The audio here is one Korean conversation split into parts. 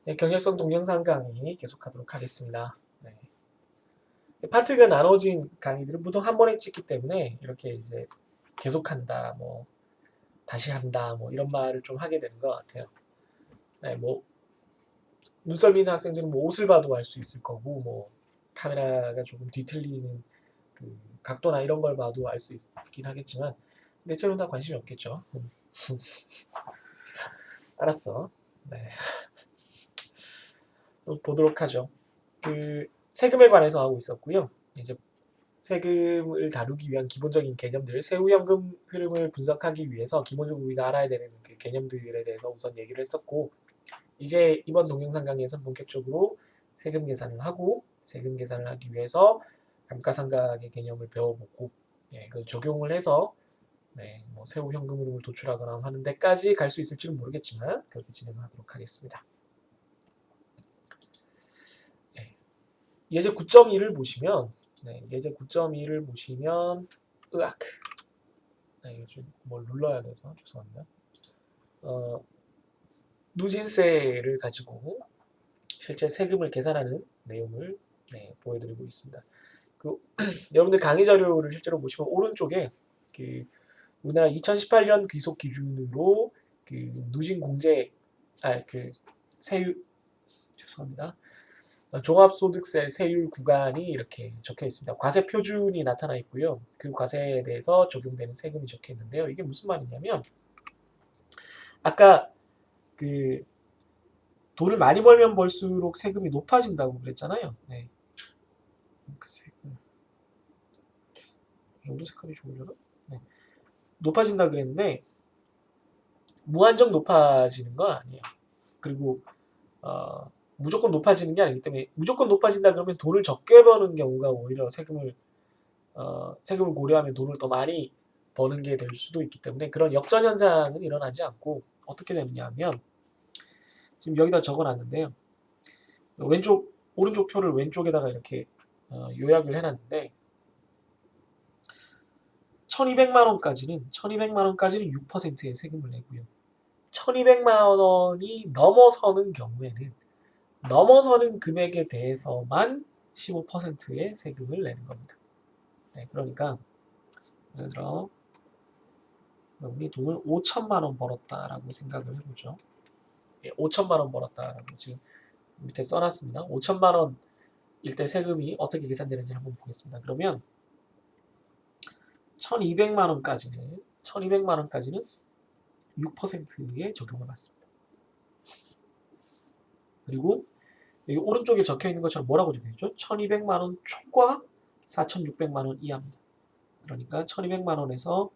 네, 경력성 동영상 강의 계속하도록 하겠습니다. 네. 파트가 나눠진 강의들은 보통 한 번에 찍기 때문에 이렇게 이제 계속한다, 뭐 다시 한다, 뭐 이런 말을 좀 하게 되는 것 같아요. 네, 뭐 눈썰미 있는 학생들은 뭐 옷을 봐도 알 수 있을 거고, 뭐 카메라가 조금 뒤틀리는 그 각도나 이런 걸 봐도 알 수 있긴 하겠지만, 대체로는 다 관심이 없겠죠. 알았어. 네. 보도록 하죠. 그 세금에 관해서 하고 있었고요. 이제 세금을 다루기 위한 기본적인 개념들, 세후연금 흐름을 분석하기 위해서 기본적으로 우리가 알아야 되는 그 개념들에 대해서 우선 얘기를 했었고, 이제 이번 동영상 강의에서는 본격적으로 세금 계산을 하고, 세금 계산을 하기 위해서 감가상각의 개념을 배워보고, 그 적용을 해서 뭐 세후연금 흐름을 도출하거나 하는 데까지 갈 수 있을지는 모르겠지만 그렇게 진행하도록 하겠습니다. 예제 9.1을 보시면 예제 9.1을 보시면 으악 이거 좀 뭘 눌러야 돼서 죄송합니다. 누진세를 가지고 실제 세금을 계산하는 내용을 보여드리고 있습니다. 그 여러분들 강의 자료를 실제로 보시면 오른쪽에 그 우리나라 2018년 귀속 기준으로 그 누진 공제 그 세율 죄송합니다. 종합소득세 세율 구간이 이렇게 적혀 있습니다. 과세 표준이 나타나 있고요. 그 과세에 대해서 적용되는 세금이 적혀 있는데요. 이게 무슨 말이냐면 아까 그 돈을 많이 벌면 벌수록 세금이 높아진다고 그랬잖아요. 네. 그 세금 이 정도 색깔이 좋으려나? 네. 높아진다 그랬는데 무한정 높아지는 건 아니에요. 그리고 무조건 높아지는 게 아니기 때문에 무조건 높아진다 그러면 돈을 적게 버는 경우가 오히려 세금을 고려하면 돈을 더 많이 버는 게 될 수도 있기 때문에 그런 역전 현상은 일어나지 않고 어떻게 되느냐 하면 지금 여기다 적어놨는데요. 오른쪽 표를 왼쪽에다가 이렇게 요약을 해놨는데 1200만 원까지는 6%의 세금을 내고요. 1200만 원이 넘어서는 경우에는 넘어서는 금액에 대해서만 15%의 세금을 내는 겁니다. 그러니까 예를 들어 여러분이 돈을 5천만 원 벌었다라고 생각을 해보죠. 5천만 원 벌었다라고 지금 밑에 써놨습니다. 5천만 원일 때 세금이 어떻게 계산되는지 한번 보겠습니다. 그러면 1200만 원까지는 6%의 적용을 받습니다. 그리고 여기 오른쪽에 적혀 있는 것처럼 뭐라고 적혀 있죠? 1200만 원 초과 4600만 원 이하입니다. 그러니까 1200만 원에서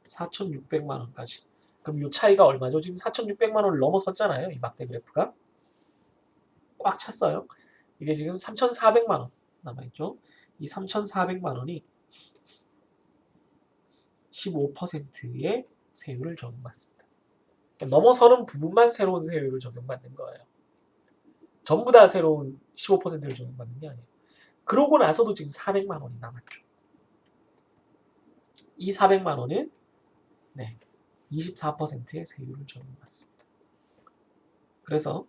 4600만 원까지. 그럼 이 차이가 얼마죠? 지금 4600만 원을 넘어섰잖아요. 이 막대 그래프가. 꽉 찼어요. 이게 지금 3400만 원 남아있죠. 이 3400만 원이 15%의 세율을 적용받습니다. 그러니까 넘어서는 부분만 새로운 세율을 적용받는 거예요. 전부 다 새로운 15%를 적용받는 게 아니에요. 그러고 나서도 지금 400만 원이 남았죠. 이 400만 원은 24%의 세율을 적용받습니다. 그래서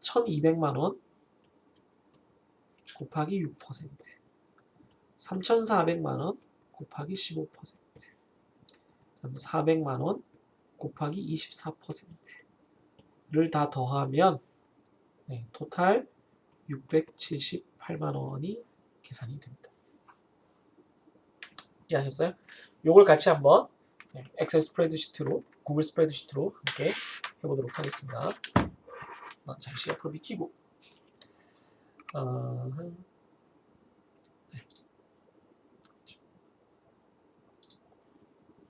1200만 원 곱하기 6%, 3400만 원 곱하기 15%, 400만 원 곱하기 24%를 다 더하면 토탈 678만 원이 계산이 됩니다. 이해하셨어요? 요걸 같이 한번 엑셀 스프레드시트로 구글 스프레드시트로 함께 해보도록 하겠습니다. 잠시 앞으로 비키고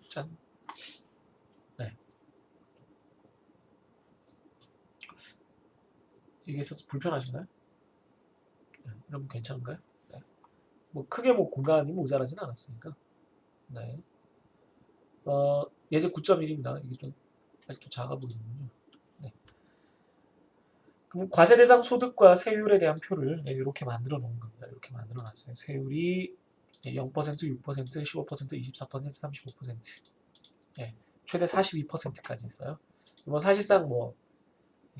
짠. 이게 있어서 불편하신가요? 여러분 괜찮은가요? 뭐 크게 뭐 공간이 모자라진 않았으니까. 예제 9.1입니다. 이게 좀 아직도 작아 보이는군요. 그럼 과세 대상 소득과 세율에 대한 표를 이렇게 만들어 놓은 겁니다. 이렇게 만들어 놨어요. 세율이 0%, 6%, 15%, 24%, 35%, 최대 42%까지 있어요. 뭐 사실상 뭐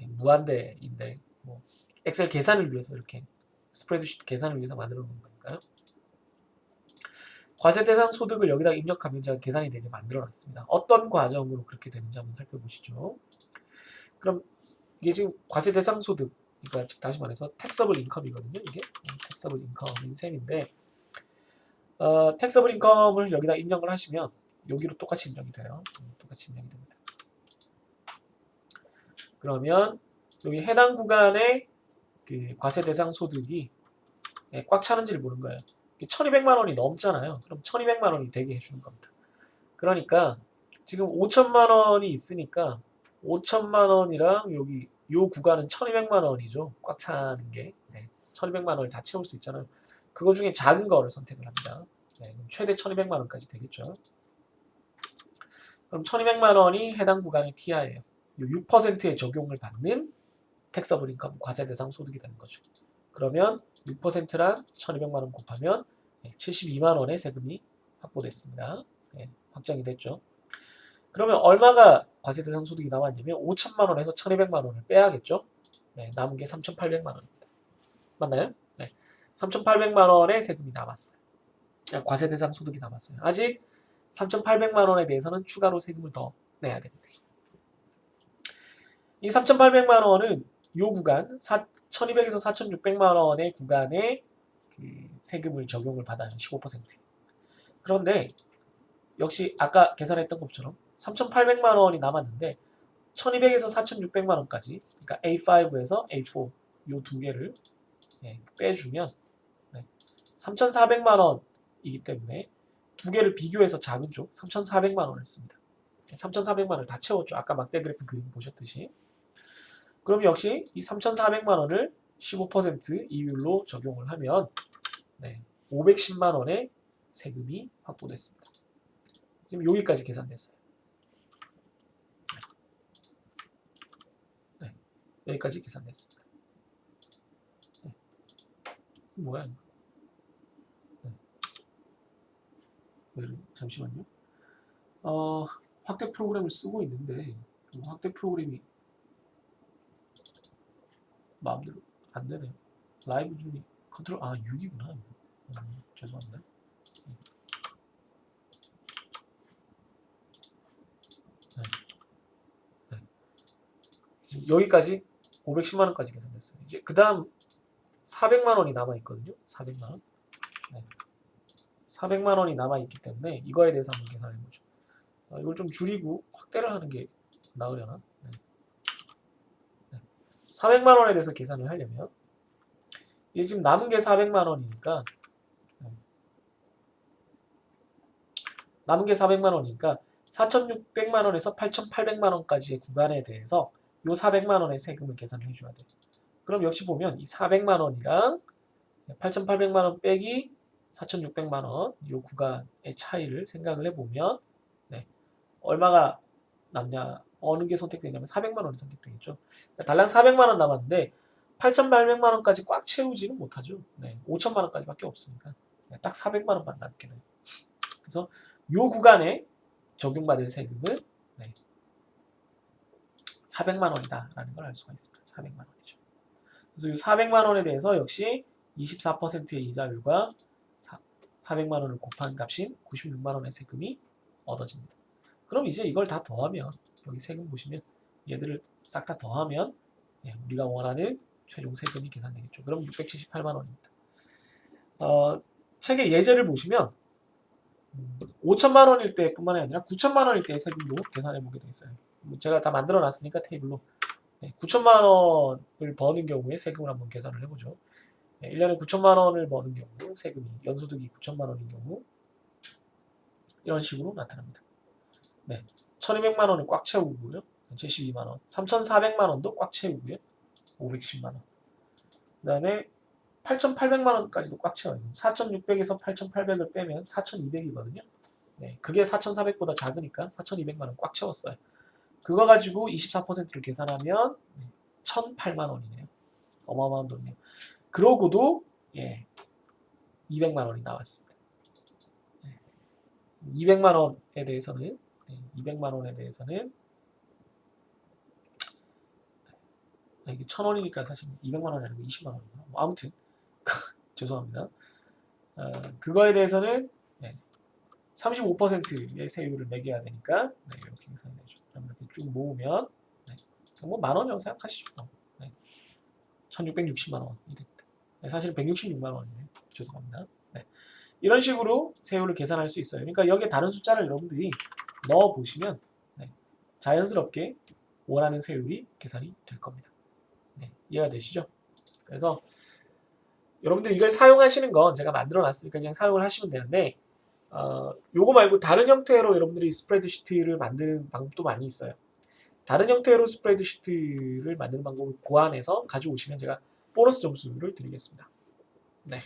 무한대인데 뭐 엑셀 계산을 위해서 이렇게 스프레드시트 계산을 위해서 만들어 놓은 거니까요. 과세 대상 소득을 여기다 입력하면 제가 계산이 되게 만들어 놨습니다. 어떤 과정으로 그렇게 되는지 한번 살펴보시죠. 그럼 이게 지금 과세 대상 소득, 그러니까 다시 말해서 택서블 인컴이거든요. 이게 택서블 인컴인 셈인데 택서블 인컴을 여기다 입력을 하시면 여기로 똑같이 입력이 돼요. 똑같이 입력이 됩니다. 그러면 여기 해당 구간의 그 과세 대상 소득이 꽉 차는지를 보는 거예요. 1200만 원이 넘잖아요. 그럼 1200만 원이 되게 해주는 겁니다. 그러니까 지금 5천만 원이 있으니까 5천만 원이랑 여기 요 구간은 1200만 원이죠. 꽉 차는 게. 1200만 원을 다 채울 수 있잖아요. 그거 중에 작은 거를 선택을 합니다. 그럼 최대 1200만 원까지 되겠죠. 그럼 1200만 원이 해당 구간의 TI예요. 6%의 적용을 받는 택서블 인컴 과세 대상 소득이 되는 거죠. 그러면 6%랑 1200만 원 곱하면 72만 원의 세금이 확보됐습니다. 확정이 됐죠. 그러면 얼마가 과세 대상 소득이 남았냐면 5천만 원에서 1200만 원을 빼야겠죠. 남은 게 3800만 원입니다. 맞나요? 3800만 원의 세금이 남았어요. 과세 대상 소득이 남았어요. 아직 3800만 원에 대해서는 추가로 세금을 더 내야 됩니다. 이 3800만 원은 요 구간 1200에서 4600만 원의 구간에 그 세금을 적용을 받아요. 15%. 그런데 역시 아까 계산했던 것처럼 3800만 원이 남았는데 1200에서 4600만 원까지, 그러니까 A5에서 A4 요 두 개를 빼주면 3400만 원이기 때문에 두 개를 비교해서 작은 쪽 3400만 원을 씁니다. 3400만 원을 다 채웠죠. 아까 막대 그래프 그림 보셨듯이. 그럼 역시 이 3400만 원을 15% 이율로 적용을 하면 510만 원의 세금이 확보됐습니다. 지금 여기까지 계산됐어요. 여기까지 계산됐습니다. 뭐야 이거? 잠시만요. 확대 프로그램을 쓰고 있는데 확대 프로그램이 마음대로 안 되네요. 라이브 중이 컨트롤 6이구나. 죄송합니다. 지금 여기까지 510만 원까지 계산됐어요. 이제 그 다음 400만 원이 남아 있거든요. 400만 원. 400만 원이 남아 있기 때문에 이거에 대해서 한번 계산해 보죠. 이걸 좀 줄이고 확대를 하는 게 나으려나? 400만 원에 대해서 계산을 하려면 이게 지금 남은 게 400만 원이니까 남은 게 400만 원이니까 4,600만 원에서 8,800만 원까지의 구간에 대해서 요 400만 원의 세금을 계산을 해줘야 돼요. 그럼 역시 보면 이 400만 원이랑 8,800만 원 빼기 4,600만 원 이 구간의 차이를 생각을 해보면 얼마가 남냐, 어느 게 선택되냐면 400만 원이 선택되겠죠. 그러니까 달랑 400만 원 남았는데 8,800만 원까지 꽉 채우지는 못하죠. 5천만 원까지밖에 없으니까 딱 400만 원만 남게 돼요. 그래서 요 구간에 적용받을 세금은 400만 원이다라는 걸 알 수가 있습니다. 400만 원이죠. 그래서 이 400만 원에 대해서 역시 24%의 이자율과 400만 원을 곱한 값인 96만 원의 세금이 얻어집니다. 그럼 이제 이걸 다 더하면 여기 세금 보시면 얘들을 싹 다 더하면 우리가 원하는 최종 세금이 계산되겠죠. 그럼 678만 원입니다. 책의 예제를 보시면 5천만 원일 때뿐만 아니라 9천만 원일 때의 세금도 계산해 보게 되어 있어요. 제가 다 만들어 놨으니까 테이블로 9천만 원을 버는 경우에 세금을 한번 계산을 해보죠. 1년에 9천만 원을 버는 경우 세금이 연소득이 9천만 원인 경우 이런 식으로 나타납니다. 1200만 원을 꽉 채우고요. 72만 원. 3400만 원도 꽉 채우고요. 510만 원. 그 다음에 8800만 원까지도 꽉 채워요. 4600에서 8800을 빼면 4200이거든요. 그게 4400보다 작으니까 4200만 원 꽉 채웠어요. 그거 가지고 24%를 계산하면 1008만 원이네요. 어마어마한 돈이에요. 그러고도 200만 원이 나왔습니다. 200만 원에 대해서는 이게 1,000원이니까 사실 200만 원이 아니고 20만 원이구나. 뭐 아무튼 죄송합니다. 그거에 대해서는 35%의 세율을 매겨야 되니까 이렇게 계산이 되죠. 그럼 이렇게 쭉 모으면 뭐 만원이라고 생각하시죠. 1660만 원이 됩니다. 사실 166만 원이네요. 죄송합니다. 이런 식으로 세율을 계산할 수 있어요. 그러니까 여기에 다른 숫자를 여러분들이 넣어 보시면 자연스럽게 원하는 세율이 계산이 될 겁니다. 이해가 되시죠? 그래서 여러분들이 이걸 사용하시는 건 제가 만들어 놨으니까 그냥 사용을 하시면 되는데 요거 말고 다른 형태로 여러분들이 스프레드시트를 만드는 방법도 많이 있어요. 다른 형태로 스프레드시트를 만드는 방법을 고안해서 가져오시면 제가 보너스 점수를 드리겠습니다. 네.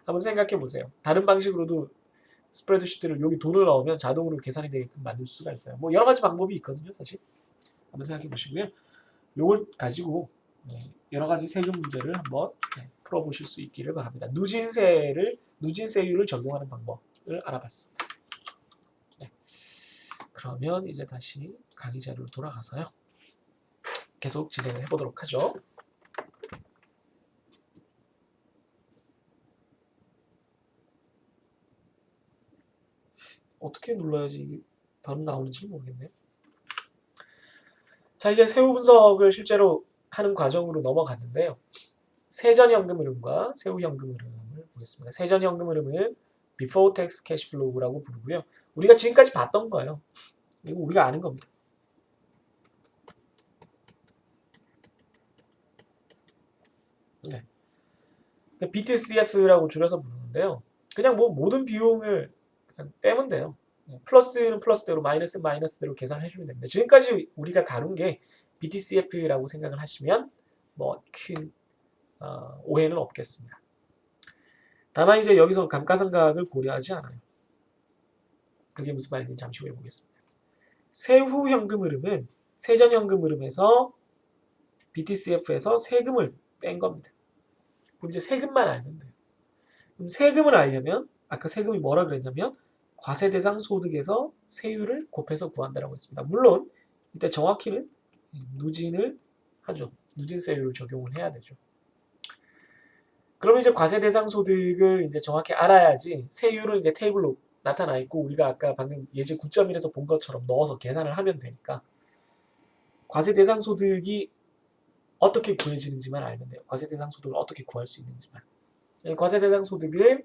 한번 생각해 보세요. 다른 방식으로도 스프레드시트를 여기 돈을 넣으면 자동으로 계산이 되게끔 만들 수가 있어요. 뭐 여러 가지 방법이 있거든요, 사실. 한번 생각해 보시고요. 요걸 가지고 여러 가지 세금 문제를 한번 풀어보실 수 있기를 바랍니다. 누진세율을 적용하는 방법을 알아봤습니다. 그러면 이제 다시 강의 자료로 돌아가서요. 계속 진행을 해보도록 하죠. 어떻게 눌러야지 바로 나오는지 모르겠네요. 자, 이제 세후 분석을 실제로 하는 과정으로 넘어갔는데요. 세전현금 흐름과 세후현금 흐름을 보겠습니다. 세전현금 흐름은 Before Tax Cash Flow라고 부르고요. 우리가 지금까지 봤던 거예요. 이거 우리가 아는 겁니다. BTCF라고 줄여서 부르는데요. 그냥 뭐 모든 비용을 그냥 빼면 돼요. 플러스는 플러스대로 마이너스는 마이너스대로 계산을 해주면 됩니다. 지금까지 우리가 다룬 게 BTCF라고 생각을 하시면 뭐 큰 오해는 없겠습니다. 다만 이제 여기서 감가상각을 고려하지 않아요. 그게 무슨 말인지 잠시 후에 보겠습니다. 세후 현금 흐름은 세전 현금 흐름에서 BTCF에서 세금을 뺀 겁니다. 그럼 이제 세금만 알면 돼요. 그럼 세금을 알려면 아까 세금이 뭐라 그랬냐면 과세 대상 소득에서 세율을 곱해서 구한다라고 했습니다. 물론 이때 정확히는 누진을 하죠. 누진세율을 적용을 해야 되죠. 그러면 이제 과세 대상 소득을 이제 정확히 알아야지 세율은 이제 테이블로 나타나 있고 우리가 아까 방금 예제 9.1에서 본 것처럼 넣어서 계산을 하면 되니까 과세 대상 소득이 어떻게 구해지는지만 알면 돼요. 과세 대상 소득을 어떻게 구할 수 있는지만. 과세 대상 소득은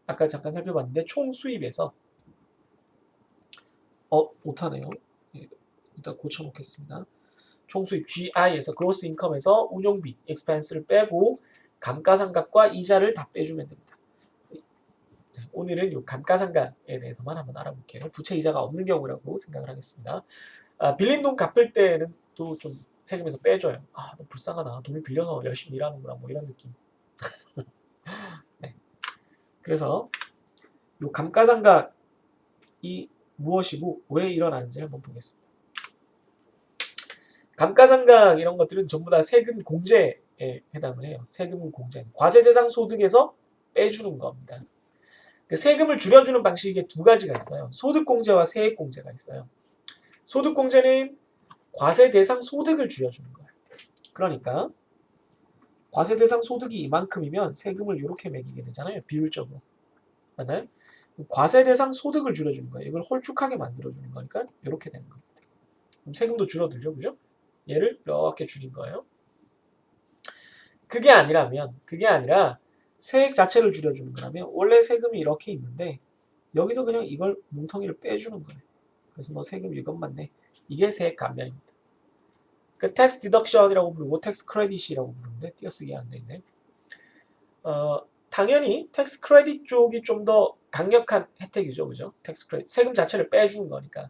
아까 잠깐 살펴봤는데 총 수입에서 못하네요. 일단 고쳐놓겠습니다. 총 수입 GI에서 Gross Income에서 운용비, expense를 빼고 감가상각과 이자를 다 빼주면 됩니다. 오늘은 이 감가상각에 대해서만 한번 알아볼게요. 부채 이자가 없는 경우라고 생각을 하겠습니다. 빌린 돈 갚을 때는 또 좀 세금에서 빼줘요. 너 불쌍하다. 돈을 빌려서 열심히 일하는구나. 뭐 이런 느낌. 네. 그래서 이 감가상각이 무엇이고 왜 일어나는지 한번 보겠습니다. 감가상각 이런 것들은 전부 다 세금 공제에 해당을 해요. 세금 공제. 과세 대상 소득에서 빼주는 겁니다. 세금을 줄여주는 방식이 두 가지가 있어요. 소득공제와 세액공제가 있어요. 소득공제는 과세 대상 소득을 줄여주는 거예요. 그러니까 과세 대상 소득이 이만큼이면 세금을 이렇게 매기게 되잖아요. 비율적으로. 맞나요? 과세 대상 소득을 줄여주는 거예요. 이걸 홀쭉하게 만들어주는 거니까 이렇게 되는 겁니다. 그럼 세금도 줄어들죠. 그죠? 얘를 이렇게 줄인 거예요. 그게 아니라 세액 자체를 줄여주는 거라면 원래 세금이 이렇게 있는데 여기서 그냥 이걸 뭉텅이를 빼주는 거예요. 그래서 뭐 세금 이것만 내. 이게 세액 감면입니다. 그 텍스 디덕션이라고 부르고 텍스 크레딧이라고 부르는데 띄어쓰기가 안 돼 있네. 당연히 텍스 크레딧 쪽이 좀 더 강력한 혜택이죠. 그죠? 텍스 크레딧. 세금 자체를 빼주는 거니까.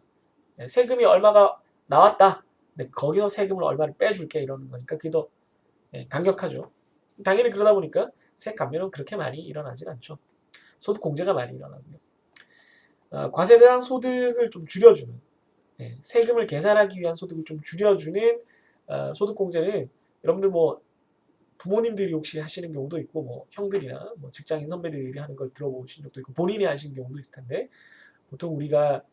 세금이 얼마가 나왔다. 근데 거기서 세금을 얼마를 빼줄게 이러는 거니까 그게 더 강력하죠. 당연히 그러다 보니까 세액 감면은 그렇게 많이 일어나진 않죠. 소득 공제가 많이 일어나고요. 과세 대상 소득을 좀 줄여주는 세금을 계산하기 위한 소득을 좀 줄여주는 소득 공제는 여러분들 뭐 부모님들이 혹시 하시는 경우도 있고 뭐 형들이나 뭐 직장인 선배들이 하는 걸 들어보신 적도 있고 본인이 하시는 경우도 있을 텐데 보통 우리가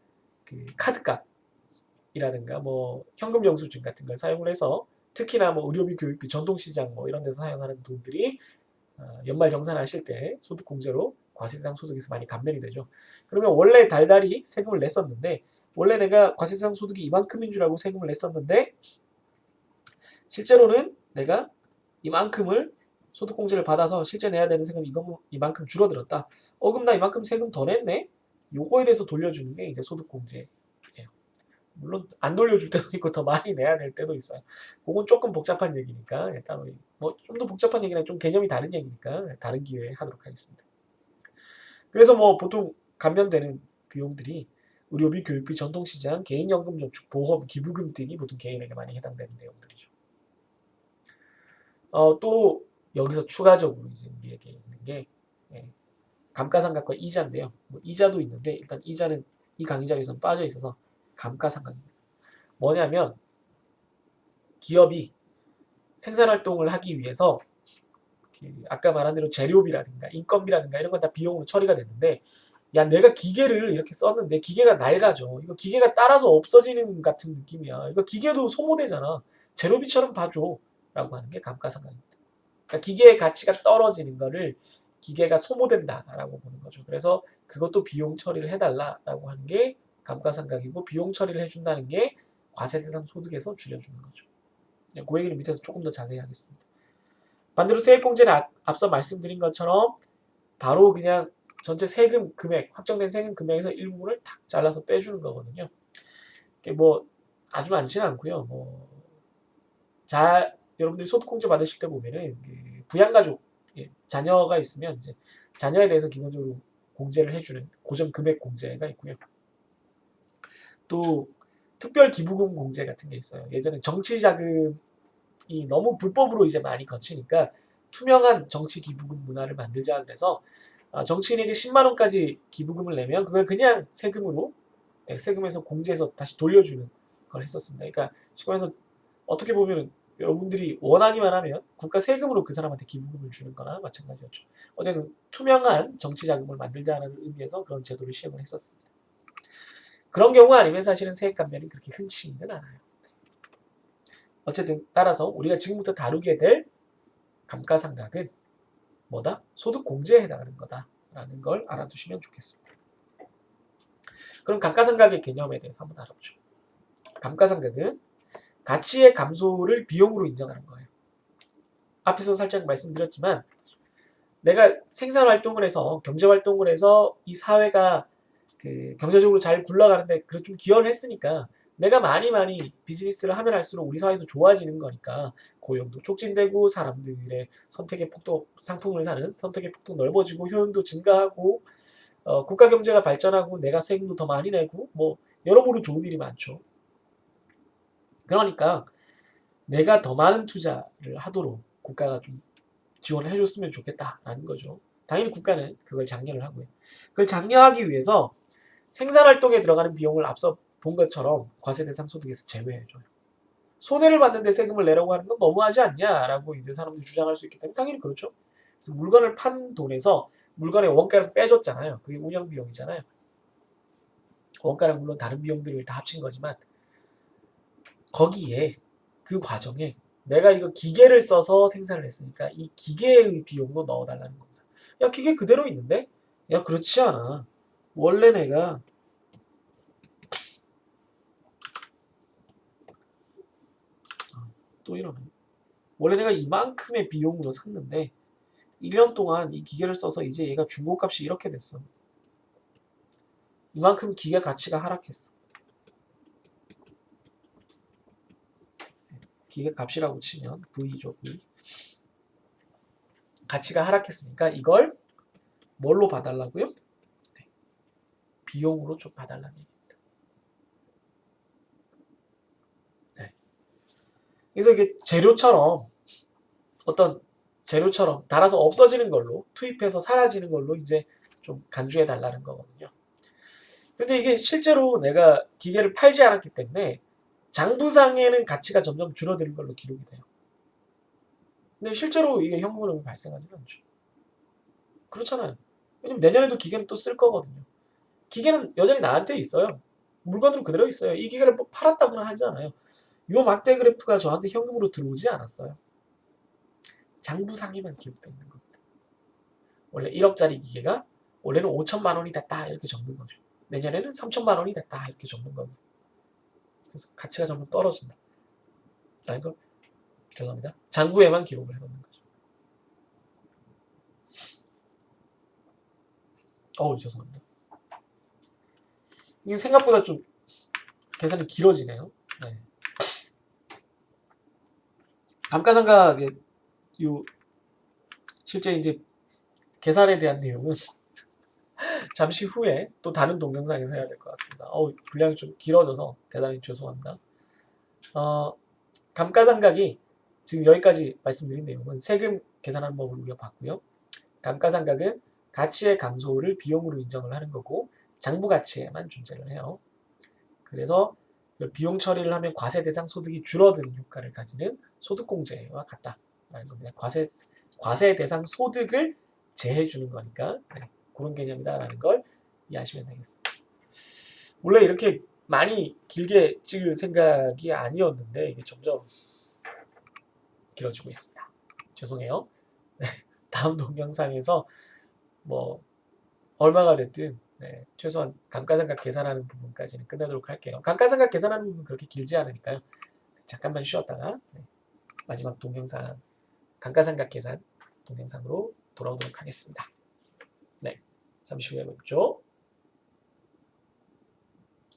그 카드값이라든가 뭐 현금 영수증 같은 걸 사용을 해서 특히나 뭐 의료비, 교육비, 전통시장 뭐 이런 데서 사용하는 돈들이 연말 정산하실 때 소득공제로 과세대상 소득에서 많이 감면이 되죠. 그러면 원래 달달이 세금을 냈었는데 원래 내가 과세대상 소득이 이만큼인 줄 알고 세금을 냈었는데 실제로는 내가 이만큼을 소득공제를 받아서 실제 내야 되는 세금이 이만큼 줄어들었다. 그럼 나 이만큼 세금 더 냈네? 요거에 대해서 돌려주는 게 이제 소득공제예요. 물론 안 돌려줄 때도 있고 더 많이 내야 될 때도 있어요. 그건 조금 복잡한 얘기니까 일단 뭐좀 더 복잡한 얘기랑 좀 개념이 다른 얘기니까 다른 기회에 하도록 하겠습니다. 그래서 뭐 보통 감면되는 비용들이 의료비, 교육비, 전통시장, 개인연금저축, 보험, 기부금 등이 보통 개인에게 많이 해당되는 내용들이죠. 또 여기서 추가적으로 이제 우리에게 있는 게 감가상각과 이자인데요. 뭐 이자도 있는데 일단 이자는 이 강의 자료에서는 빠져 있어서 감가상각입니다. 뭐냐면 기업이 생산활동을 하기 위해서 아까 말한 대로 재료비라든가 인건비라든가 이런 건 다 비용으로 처리가 됐는데 야 내가 기계를 이렇게 썼는데 기계가 낡아져. 이거 기계가 따라서 없어지는 같은 느낌이야. 이거 기계도 소모되잖아. 재료비처럼 봐줘. 라고 하는 게 감가상각입니다. 그러니까 기계의 가치가 떨어지는 거를 기계가 소모된다라고 보는 거죠. 그래서 그것도 비용 처리를 해달라라고 하는 게 감가상각이고 비용 처리를 해준다는 게 과세대상 소득에서 줄여주는 거죠. 그 얘기는 밑에서 조금 더 자세히 하겠습니다. 반대로 세액공제는 앞서 말씀드린 것처럼 바로 그냥 전체 세금 금액, 확정된 세금 금액에서 일부를 탁 잘라서 빼주는 거거든요. 뭐 아주 많지는 않고요. 여러분들이 소득공제 받으실 때 보면은 부양가족 자녀가 있으면 이제 자녀에 대해서 기본적으로 공제를 해주는 고정 금액 공제가 있고요. 또 특별 기부금 공제 같은 게 있어요. 예전에 정치 자금이 너무 불법으로 이제 많이 거치니까 투명한 정치 기부금 문화를 만들자 그래서 정치인에게 10만 원까지 기부금을 내면 그걸 그냥 세금에서 공제해서 다시 돌려주는 걸 했었습니다. 그러니까 시골에서 어떻게 보면 여러분들이 원하기만 하면 국가 세금으로 그 사람한테 기부금을 주는 거나 마찬가지였죠. 어제는 투명한 정치 자금을 만들자는 의미에서 그런 제도를 시행을 했었습니다. 그런 경우 아니면 사실은 세액 감면이 그렇게 흔치는 않아요. 어쨌든 따라서 우리가 지금부터 다루게 될 감가상각은 뭐다? 소득공제에 해당하는 거다라는 걸 알아두시면 좋겠습니다. 그럼 감가상각의 개념에 대해서 한번 알아보죠. 감가상각은 가치의 감소를 비용으로 인정하는 거예요. 앞에서 살짝 말씀드렸지만 내가 생산활동을 해서 경제활동을 해서 이 사회가 경제적으로 잘 굴러가는데 그래 좀 기여를 했으니까 내가 많이 비즈니스를 하면 할수록 우리 사회도 좋아지는 거니까 고용도 촉진되고 사람들의 선택의 폭도 상품을 사는 선택의 폭도 넓어지고 효용도 증가하고 국가 경제가 발전하고 내가 세금도 더 많이 내고 뭐 여러모로 좋은 일이 많죠. 그러니까 내가 더 많은 투자를 하도록 국가가 좀 지원을 해줬으면 좋겠다라는 거죠. 당연히 국가는 그걸 장려를 하고요. 그걸 장려하기 위해서 생산활동에 들어가는 비용을 앞서 본 것처럼 과세대상 소득에서 제외해줘요. 손해를 봤는데 세금을 내라고 하는 건 너무하지 않냐라고 이제 사람들이 주장할 수 있기 때문에 당연히 그렇죠. 그래서 물건을 판 돈에서 물건의 원가를 빼줬잖아요. 그게 운영 비용이잖아요. 원가는 물론 다른 비용들을 다 합친 거지만 거기에 그 과정에 내가 이거 기계를 써서 생산을 했으니까 이 기계의 비용도 넣어달라는 겁니다. 야 기계 그대로 있는데? 야 그렇지 않아. 원래 내가 또 이러네. 원래 내가 이만큼의 비용으로 샀는데 1년 동안 이 기계를 써서 이제 얘가 중고값이 이렇게 됐어. 이만큼 기계 가치가 하락했어. 기계 값이라고 치면 V죠, V. 가치가 하락했으니까 이걸 뭘로 봐달라고요? 네. 비용으로 좀 봐달라는 얘기입니다. 네. 그래서 이게 재료처럼 달아서 없어지는 걸로 투입해서 사라지는 걸로 이제 좀 간주해 달라는 거거든요. 근데 이게 실제로 내가 기계를 팔지 않았기 때문에 장부상에는 가치가 점점 줄어드는 걸로 기록이 돼요. 근데 실제로 이게 현금흐름이 발생하지는 않죠. 그렇잖아요. 왜냐면 내년에도 기계는 또 쓸 거거든요. 기계는 여전히 나한테 있어요. 물건으로 그대로 있어요. 이 기계를 뭐 팔았다고는 하지 않아요. 요 막대 그래프가 저한테 현금으로 들어오지 않았어요. 장부상에만 기록되어 있는 겁니다. 원래 1억짜리 기계가 올해는 5천만 원이 됐다 이렇게 적는 거죠. 내년에는 3천만 원이 됐다 이렇게 적는 거죠. 그래서 가치가 점점 떨어진다. 라는 걸 죄송합니다. 장부에만 기록을 해놓는 거죠. 죄송합니다. 이게 생각보다 좀 계산이 길어지네요. 네. 감가상각의 요 실제 이제 계산에 대한 내용은 잠시 후에 또 다른 동영상에서 해야 될 것 같습니다. 분량이 좀 길어져서 대단히 죄송합니다. 감가상각이 지금 여기까지 말씀드린 내용은 세금 계산하는 법을 우리가 봤고요. 감가상각은 가치의 감소를 비용으로 인정을 하는 거고 장부 가치에만 존재를 해요. 그래서 비용 처리를 하면 과세 대상 소득이 줄어드는 효과를 가지는 소득공제와 같다라는 겁니다. 과세 대상 소득을 제해 주는 거니까 그런 개념이다라는 걸 이해하시면 되겠습니다. 원래 이렇게 많이 길게 찍을 생각이 아니었는데 이게 점점 길어지고 있습니다. 죄송해요. 다음 동영상에서 뭐 얼마가 됐든 최소한 감가상각 계산하는 부분까지는 끝내도록 할게요. 감가상각 계산하는 부분은 그렇게 길지 않으니까요. 잠깐만 쉬었다가 마지막 동영상 감가상각 계산 동영상으로 돌아오도록 하겠습니다. 잠시 후에 뵙죠.